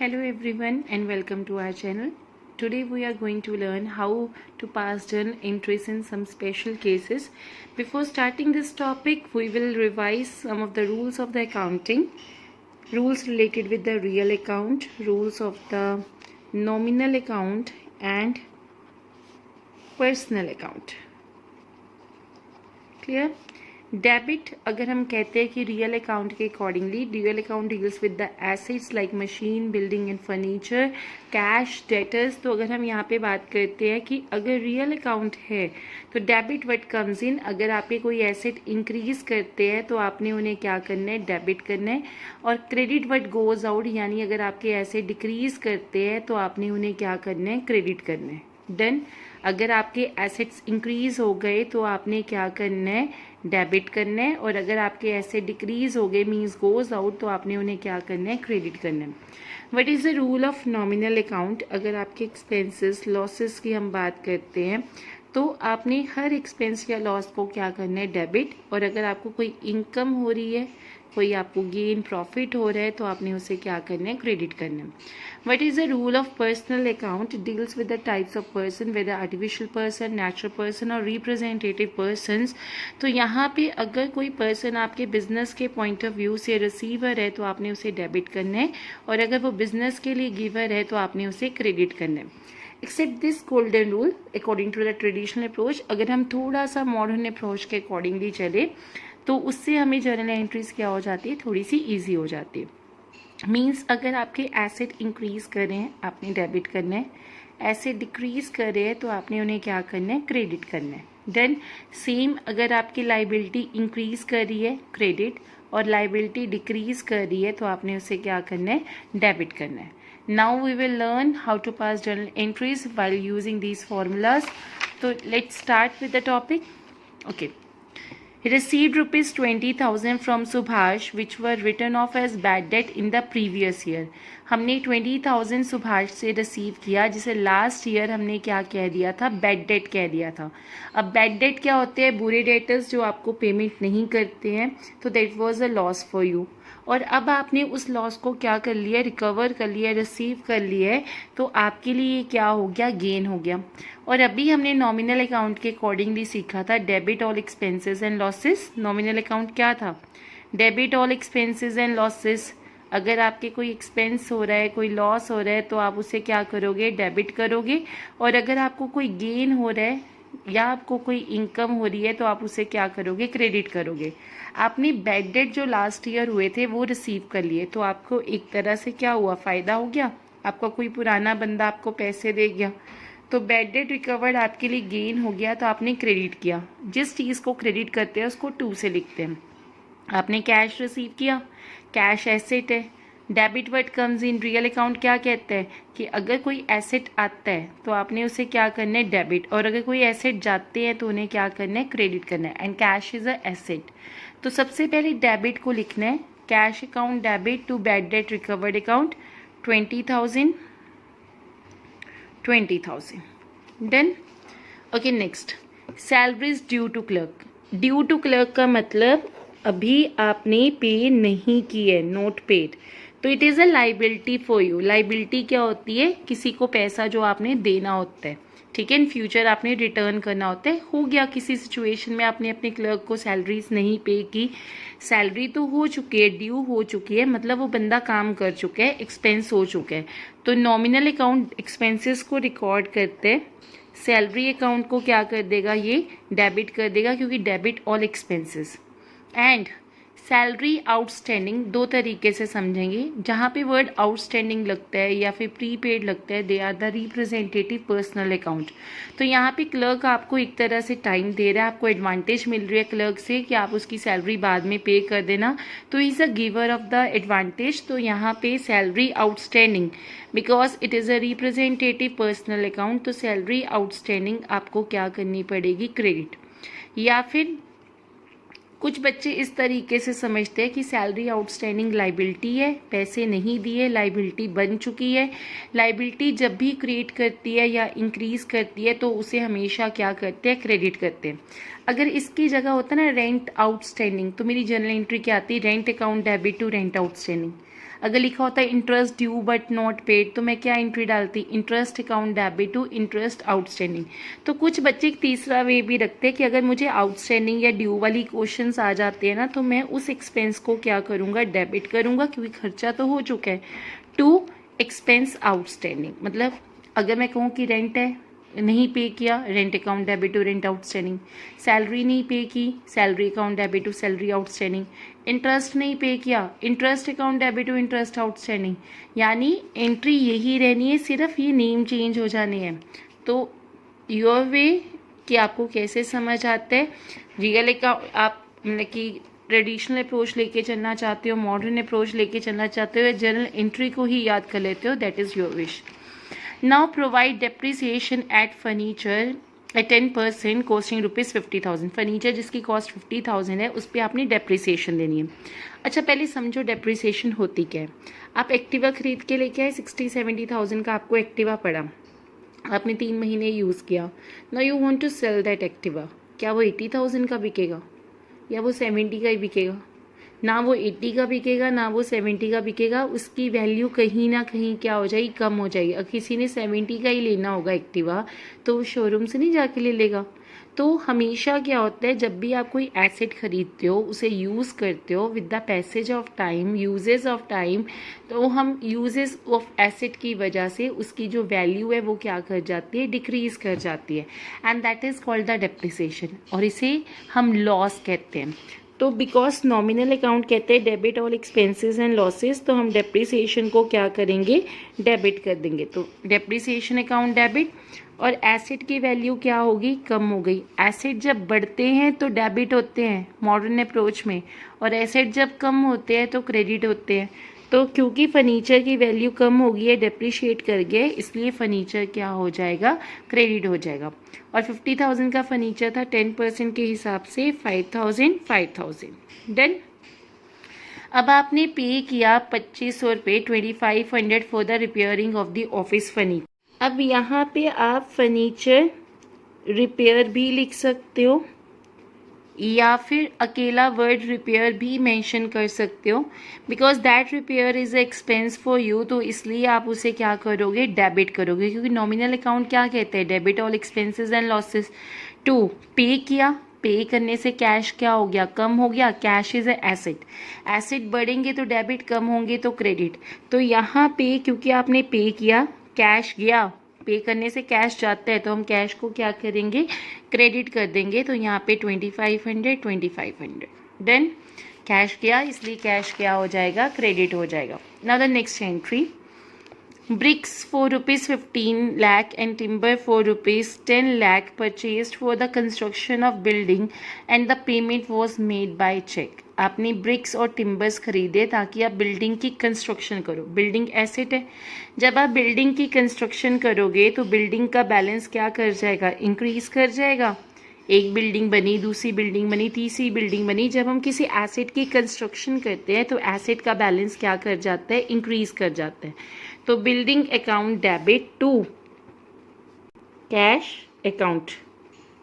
Hello everyone and welcome to our channel. Today we are going to learn how to pass journal entries in some special cases. Before starting this topic, we will revise some of the rules of the accounting, rules related with the real account, rules of the nominal account and personal account. Clear? Debit अगर हम कहते हैं कि real account के accordingly real account deals with the assets like machine, building and furniture, cash, debtors. तो अगर हम यहाँ पे बात करते हैं कि अगर रियल अकाउंट है तो डेबिट व्हाट कम्स इन. अगर आपके कोई एसेट इंक्रीज करते हैं तो आपने उन्हें क्या करना है, डेबिट करना है. और क्रेडिट व्हाट गोज आउट, यानी अगर आपके एसेट डिक्रीज करते हैं तो आपने उन्हें क्या करना है, क्रेडिट करना है. डन. अगर आपके एसेट्स इंक्रीज हो गए तो आपने क्या करना है, डेबिट करना है. और अगर आपके एसेट डिक्रीज हो गए मीन्स गोज आउट तो आपने उन्हें क्या करना है, क्रेडिट करना है. What is the rule of nominal account. अगर आपके एक्सपेंसेस लॉसेस की हम बात करते हैं तो आपने हर एक्सपेंस या लॉस को क्या करना है, डेबिट. और अगर आपको कोई इनकम हो रही है, कोई आपको गेन प्रॉफिट हो रहा है तो आपने उसे क्या करना है, क्रेडिट करना है. What is the rule of personal account. Deals with the types of person, whether artificial person, natural person और रिप्रेजेंटेटिव पर्सनस. तो यहाँ पे अगर कोई पर्सन आपके बिजनेस के पॉइंट ऑफ व्यू से रिसीवर है तो आपने उसे डेबिट करना है. और अगर वो बिजनेस के लिए गिवर है तो आपने उसे क्रेडिट करना है. Except this golden rule according to the traditional approach. अगर हम थोड़ा सा मॉडर्न अप्रोच के अकॉर्डिंगली चले तो उससे हमें जर्नल एंट्रीज क्या हो जाती है, थोड़ी सी ईजी हो जाती है. मीन्स अगर आपके एसेट इंक्रीज कर रहे हैं आपने डेबिट करना है, एसेट डिक्रीज कर रहे हैं तो आपने उन्हें क्या करना है, क्रेडिट करना है. देन सेम अगर आपकी लाइबिलिटी इंक्रीज कर रही है, क्रेडिट. और लाइबिलिटी डिक्रीज कर रही है तो आपने उसे क्या करना है, डेबिट करना है. Now we will learn how to pass journal entries while using these formulas. तो let's start with the topic. Okay. Received rupees 20,000 from Subhash which were written off as bad debt in the previous year. हमने 20,000 सुभाष से receive किया जिसे last year हमने क्या कह दिया था, बैड डेट कह दिया था. अब बैड डेट क्या होते हैं, बुरे डेटर्स जो आपको पेमेंट नहीं करते हैं. तो that was a loss for you. और अब आपने उस लॉस को क्या कर लिया, रिकवर कर लिया, रिसीव कर लिया है. तो आपके लिए क्या हो गया, गेन हो गया. और अभी हमने नॉमिनल अकाउंट के अकॉर्डिंगली सीखा था debit all expenses and losses. Nominal account क्या था, debit all expenses and losses. अगर आपके कोई एक्सपेंस हो रहा है, कोई लॉस हो रहा है तो आप उसे क्या करोगे, डेबिट करोगे. और अगर आपको कोई गेन हो रहा है या आपको कोई इनकम हो रही है तो आप उसे क्या करोगे, क्रेडिट करोगे. आपने बैड डेट जो लास्ट ईयर हुए थे वो रिसीव कर लिए तो आपको एक तरह से क्या हुआ, फ़ायदा हो गया. आपका कोई पुराना बंदा आपको पैसे दे गया तो बैड डेट रिकवर्ड आपके लिए गेन हो गया तो आपने क्रेडिट किया. जिस चीज़ को क्रेडिट करते हैं उसको 2 से लिखते हैं. आपने कैश रिसीव किया, कैश एसेट है. Debit what comes in, real account क्या कहते हैं कि अगर कोई एसेट आता है तो आपने उसे क्या करना है, डेबिट. और अगर कोई एसेट जाते हैं तो उन्हें क्या करना है, क्रेडिट करना है. And cash is a asset. तो सबसे पहले डेबिट को लिखना है, cash account debit to bad debt recovered account 20,000. Done. Okay. Next, salaries due to clerk. Due to clerk का मतलब अभी आपने पे नहीं की है, नोट पेड. तो it is a liability for you. Liability क्या होती है, किसी को पैसा जो आपने देना होता है, ठीक है, इन फ्यूचर आपने रिटर्न करना होता है. हो गया किसी सिचुएशन में आपने अपने क्लर्क को सैलरीज नहीं पे की, सैलरी तो हो चुकी है, ड्यू हो चुकी है, मतलब वो बंदा काम कर चुका है, एक्सपेंस हो चुका है. तो नॉमिनल अकाउंट एक्सपेंसेस को रिकॉर्ड करते हैं, सैलरी अकाउंट को क्या कर देगा, ये डेबिट कर देगा क्योंकि debit all expenses. And salary outstanding दो तरीके से समझेंगे. जहाँ पे वर्ड आउटस्टैंडिंग लगता है या फिर प्रीपेड लगता है, they are the representative personal account. तो यहाँ पे क्लर्क आपको एक तरह से टाइम दे रहा है, आपको एडवांटेज मिल रही है क्लर्क से कि आप उसकी सैलरी बाद में पे कर देना. तो is a giver of the advantage. तो यहाँ पे salary outstanding because it is a representative personal account. तो सैलरी आउटस्टैंडिंग आपको क्या करनी पड़ेगी, क्रेडिट. या फिर कुछ बच्चे इस तरीके से समझते हैं कि सैलरी आउटस्टैंडिंग लाइबिलिटी है, पैसे नहीं दिए, लाइबिलिटी बन चुकी है. लाइबिलिटी जब भी क्रिएट करती है या इंक्रीज करती है तो उसे हमेशा क्या करते हैं, क्रेडिट करते हैं. अगर इसकी जगह होता है ना रेंट आउटस्टैंडिंग, तो मेरी जर्नल एंट्री क्या आती है, rent account debit to rent outstanding. अगर लिखा होता है interest due but not paid, तो मैं क्या एंट्री डालती, interest account debit to interest outstanding. तो कुछ बच्चे एक तीसरा वे भी रखते हैं कि अगर मुझे आउटस्टैंडिंग या ड्यू वाली क्वेश्चंस आ जाते हैं ना, तो मैं उस एक्सपेंस को क्या करूँगा, डेबिट करूँगा, क्योंकि खर्चा तो हो चुका है, टू एक्सपेंस आउटस्टैंडिंग। मतलब अगर मैं कहूँ कि रेंट है, नहीं पे किया, rent account debit to rent outstanding. Salary नहीं पे की, salary account debit to salary outstanding. Interest नहीं पे किया, interest account debit to interest outstanding. यानी एंट्री यही रहनी है, सिर्फ ये नेम चेंज हो जाने हैं। तो योर वे कि आपको कैसे समझ आता है, रियल अकाउंट आप मतलब कि ट्रेडिशनल अप्रोच लेके चलना चाहते हो, मॉडर्न अप्रोच लेके चलना चाहते हो, जनरल एंट्री को ही याद कर लेते हो, that is your wish. Now provide depreciation at furniture at 10% costing ₹50,000। Furniture जिसकी कॉस्ट 50,000 है, उस पर आपने डेप्रिसिएशन देनी है। अच्छा पहले समझो डेप्रिसिएशन होती क्या है। आप एक्टिवा खरीद के लेके आए, 60-70,000 का आपको एक्टिवा पड़ा, आपने 3 महीने यूज़ किया। Now you want to sell that Activa, क्या वो 80,000 का बिकेगा या वो 70 का ही बिकेगा? ना वो 80 का बिकेगा, ना वो 70 का बिकेगा, उसकी वैल्यू कहीं ना कहीं क्या हो जाएगी, कम हो जाएगी। अगर किसी ने 70 का ही लेना होगा एक्टिवा, तो वो शोरूम से नहीं जाके ले लेगा। तो हमेशा क्या होता है, जब भी आप कोई एसेट खरीदते हो, उसे यूज़ करते हो, with the passage of time, uses of time, तो हम यूजेस ऑफ एसेट की वजह से उसकी जो वैल्यू है वो क्या कर जाती है, डिक्रीज कर जाती है, and that is called the depreciation, और इसे हम लॉस कहते हैं। तो बिकॉज नॉमिनल अकाउंट कहते हैं debit all expenses and losses, तो हम डेप्रिसिएशन को क्या करेंगे, डेबिट कर देंगे। तो डेप्रिसिएशन अकाउंट डेबिट, और एसेट की वैल्यू क्या होगी, कम हो गई। एसेट जब बढ़ते हैं तो डेबिट होते हैं मॉडर्न अप्रोच में, और एसेट जब कम होते हैं तो क्रेडिट होते हैं। तो क्योंकि फर्नीचर की वैल्यू कम हो गई है, डेप्रिशिएट कर गए, इसलिए फर्नीचर क्या हो जाएगा, क्रेडिट हो जाएगा। और 50,000 का फर्नीचर था, 10% के हिसाब से 5,000। डन। अब आपने पे किया 2500 रुपये, 2500 for the repairing of the office furniture. अब यहाँ पे आप फर्नीचर रिपेयर भी लिख सकते हो, या फिर अकेला वर्ड रिपेयर भी मेंशन कर सकते हो, because that repair is expense for you, तो इसलिए आप उसे क्या करोगे, डेबिट करोगे, क्योंकि नॉमिनल अकाउंट क्या कहते हैं, debit all expenses and losses. To, pay किया, पे करने से कैश क्या हो गया, कम हो गया, cash is a asset, asset बढ़ेंगे तो डेबिट, कम होंगे तो क्रेडिट। तो यहाँ पे क्योंकि आपने पे किया, कैश गया, पे करने से कैश जाता है, तो हम कैश को क्या करेंगे, क्रेडिट कर देंगे। तो यहाँ पे 2500। डन। कैश गया, इसलिए कैश क्या हो जाएगा, क्रेडिट हो जाएगा। Now the next entry, bricks for ₹15 lakh and timber for ₹10 lakh purchased for the construction of building and the payment was made by check। आपने ब्रिक्स और टिम्बर्स खरीदे ताकि आप बिल्डिंग की कंस्ट्रक्शन करो। बिल्डिंग एसेट है, जब आप बिल्डिंग की कंस्ट्रक्शन करोगे तो बिल्डिंग का बैलेंस क्या कर जाएगा, इंक्रीज कर जाएगा। एक बिल्डिंग बनी, दूसरी बिल्डिंग बनी, तीसरी बिल्डिंग बनी। जब हम किसी एसेट की कंस्ट्रक्शन करते हैं तो एसेट का बैलेंस क्या कर जाता है, इंक्रीज कर जाता है। तो building account debit to cash account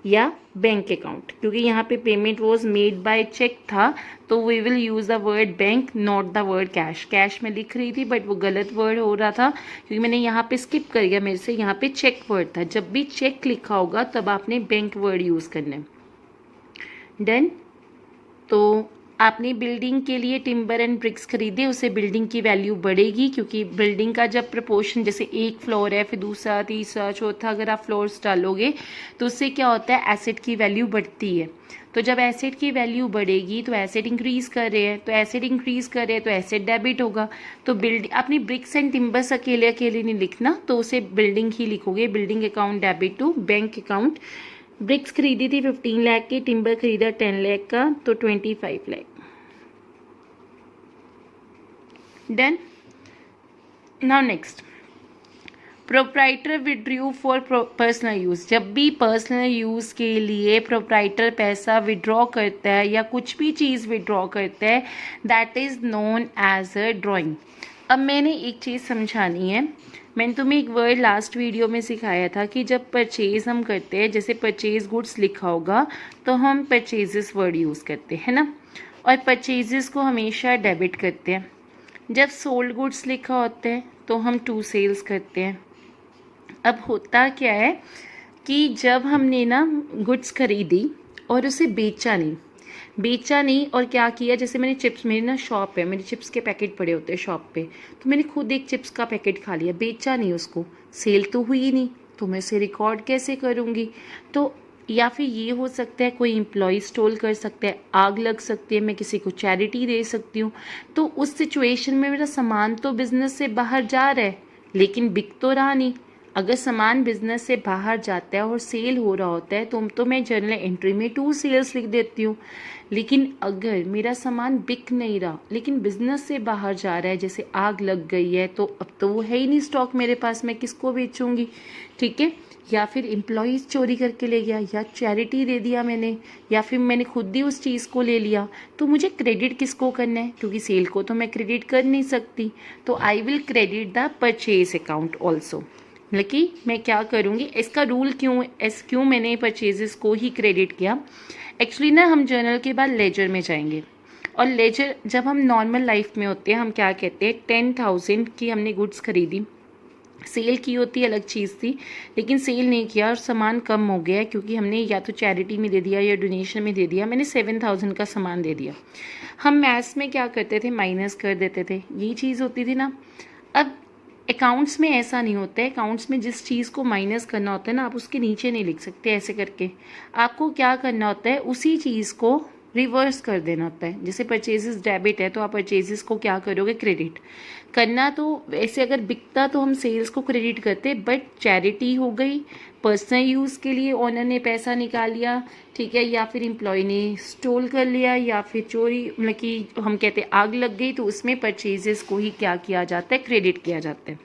या बैंक अकाउंट, क्योंकि यहाँ पे payment was made by cheque था, तो we will use the word bank, not the word cash. Cash में लिख रही थी बट वो गलत वर्ड हो रहा था, क्योंकि मैंने यहाँ पे स्किप कर गया, मेरे से यहाँ पे चेक वर्ड था। जब भी चेक लिखा होगा तब आपने बैंक वर्ड यूज करना है। डन। तो आपने बिल्डिंग के लिए टिम्बर एंड ब्रिक्स खरीदे, उससे बिल्डिंग की वैल्यू बढ़ेगी, क्योंकि बिल्डिंग का जब प्रपोर्शन, जैसे एक फ्लोर है, फिर दूसरा, तीसरा, चौथा, अगर आप फ्लोर्स डालोगे तो उससे क्या होता है, एसेट की वैल्यू बढ़ती है। तो जब एसेट की वैल्यू बढ़ेगी तो एसेट इंक्रीज कर रहे हैं, तो एसेट इंक्रीज कर रहे हैं तो एसेट डेबिट होगा। तो बिल्डिंग, अपनी ब्रिक्स एंड टिम्बर्स अकेले अकेले नहीं लिखना, तो उसे बिल्डिंग ही लिखोगे, building account debit to bank account. Bricks खरीदी थी 15 लाख की, टिम्बर खरीदा 10 लाख का, तो 25 lakh. Done. Now next, proprietor withdraw for personal use. जब भी पर्सनल यूज़ के लिए प्रोप्राइटर पैसा विड्रॉ करता है या कुछ भी चीज़ विड्रॉ करता है, that is known as a drawing. अब मैंने एक चीज़ समझानी है, मैंने तुम्हें एक वर्ड लास्ट वीडियो में सिखाया था कि जब परचेज हम करते हैं, जैसे परचेज गुड्स लिखा होगा तो हम परचेजेस वर्ड यूज़ करते हैं ना, और परचेजेस को हमेशा डेबिट करते हैं। जब सोल्ड गुड्स लिखा होता है तो हम टू सेल्स करते हैं। अब होता क्या है कि जब हमने ना गुड्स खरीदी और उसे बेचा नहीं और क्या किया, जैसे मैंने चिप्स, मेरी ना शॉप है, मेरे चिप्स के पैकेट पड़े होते हैं शॉप पे, तो मैंने खुद एक चिप्स का पैकेट खा लिया, बेचा नहीं उसको, सेल तो हुई नहीं, तो मैं उसे रिकॉर्ड कैसे करूँगी। तो या फिर ये हो सकता है कोई एम्प्लॉय स्टोल कर सकता है, आग लग सकती है, मैं किसी को चैरिटी दे सकती हूँ। तो उस सिचुएशन में मेरा सामान तो बिजनेस से बाहर जा रहा है लेकिन बिक तो रहा नहीं। अगर सामान बिजनेस से बाहर जाता है और सेल हो रहा होता है तो मैं जर्नल एंट्री में टू सेल्स लिख देती हूँ। लेकिन अगर मेरा सामान बिक नहीं रहा लेकिन बिजनेस से बाहर जा रहा है, जैसे आग लग गई है, तो अब तो वो है ही नहीं स्टॉक मेरे पास, मैं किसको बेचूंगी, ठीक है। या फिर एम्प्लॉयज़ चोरी करके ले गया, या चैरिटी दे दिया मैंने, या फिर मैंने खुद ही उस चीज़ को ले लिया, तो मुझे क्रेडिट किसको करना है, क्योंकि सेल को तो मैं क्रेडिट कर नहीं सकती। तो I will credit the purchase account also. लेकिन मैं क्या करूँगी, इसका रूल क्यों मैंने परचेजेस को ही क्रेडिट किया। एक्चुअली ना हम जर्नल के बाद लेजर में जाएंगे, और लेजर जब हम नॉर्मल लाइफ में होते हैं हम क्या कहते हैं, 10,000 की हमने गुड्स खरीदी, सेल की होती अलग चीज़ थी, लेकिन सेल नहीं किया और सामान कम हो गया क्योंकि हमने या तो चैरिटी में दे दिया या डोनेशन में दे दिया, मैंने 7,000 का सामान दे दिया। हम मैथ्स में क्या करते थे, माइनस कर देते थे, यही चीज़ होती थी ना। अब अकाउंट्स में ऐसा नहीं होता है, अकाउंट्स में जिस चीज़ को माइनस करना होता है ना, आप उसके नीचे नहीं लिख सकते ऐसे करके, आपको क्या करना होता है, उसी चीज़ को रिवर्स कर देना होता है। जैसे परचेजेस डेबिट है तो आप परचेजेस को क्या करोगे, क्रेडिट करना। तो वैसे अगर बिकता तो हम सेल्स को क्रेडिट करते, बट चैरिटी हो गई, पर्सनल यूज़ के लिए ओनर ने पैसा निकाल लिया, ठीक है, या फिर एम्प्लॉय ने स्टोल कर लिया, या फिर चोरी, मतलब कि हम कहते हैं आग लग गई, तो उसमें परचेजेस को ही क्या किया जाता है, क्रेडिट किया जाता है।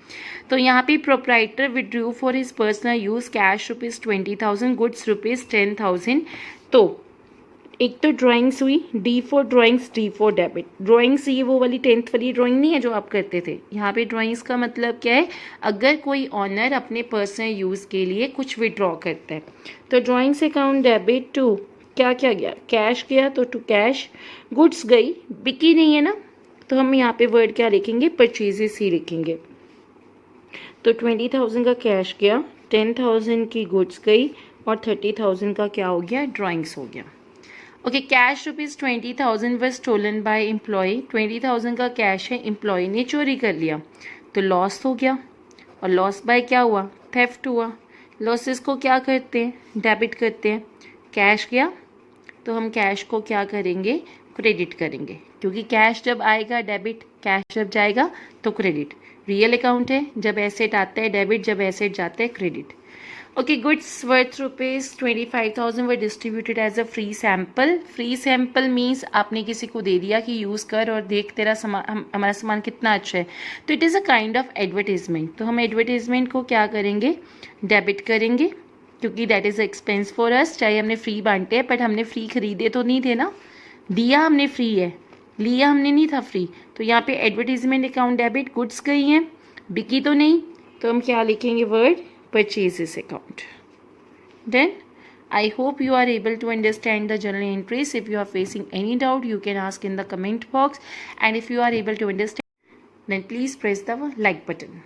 तो यहाँ पे proprietor withdrew for his personal use cash ₹20,000, goods ₹10,000। तो एक तो ड्राइंग्स हुई, D for drawings, D for debit. Drawings ये वो वाली 10th वाली ड्राइंग नहीं है जो आप करते थे, यहाँ पे ड्राइंग्स का मतलब क्या है, अगर कोई ऑनर अपने पर्सनल यूज़ के लिए कुछ विड्रॉ करता है। तो ड्राइंग्स अकाउंट डेबिट टू क्या क्या गया, कैश गया, तो टू कैश। गुड्स गई, बिकी नहीं है ना, तो हम यहाँ पे वर्ड क्या लिखेंगे, परचेजेस ही लिखेंगे। तो 20,000 का कैश गया, 10,000 की गुड्स गई, और 30,000 का क्या हो गया, ड्राइंग्स हो गया। Okay, cash ₹20,000 was stolen by employ. 20,000 का कैश है, एम्प्लॉय ने चोरी कर लिया, तो लॉस हो गया, और लॉस बाय क्या हुआ, थेफ्ट हुआ। लॉसेस को क्या करते हैं, डेबिट करते हैं। कैश गया तो हम कैश को क्या करेंगे, क्रेडिट करेंगे, क्योंकि कैश जब आएगा डेबिट, कैश जब जाएगा तो क्रेडिट। रियल अकाउंट है, जब एसेट आता है डेबिट, जब एसेट जाता है credit. Okay, goods worth ₹25,000 were distributed as a free sample. Free sample means आपने किसी को दे दिया कि यूज़ कर और देख तेरा सामान, हमारा सामान कितना अच्छा है, तो it is a kind of advertisement. तो हम एडवर्टीजमेंट को क्या करेंगे, डेबिट करेंगे, क्योंकि that is expense for us. चाहे हमने फ्री बांटे हैं, बट हमने फ्री खरीदे तो नहीं थे ना, दिया हमने फ्री है, लिया हमने नहीं था फ्री। तो यहाँ पे एडवर्टीजमेंट अकाउंट डेबिट, गुड्स गई हैं, बिकी तो नहीं, तो हम क्या लिखेंगे, word purchases account. Then I hope you are able to understand the journal entries. If you are facing any doubt, you can ask in the comment box, and if you are able to understand, then please press the like button.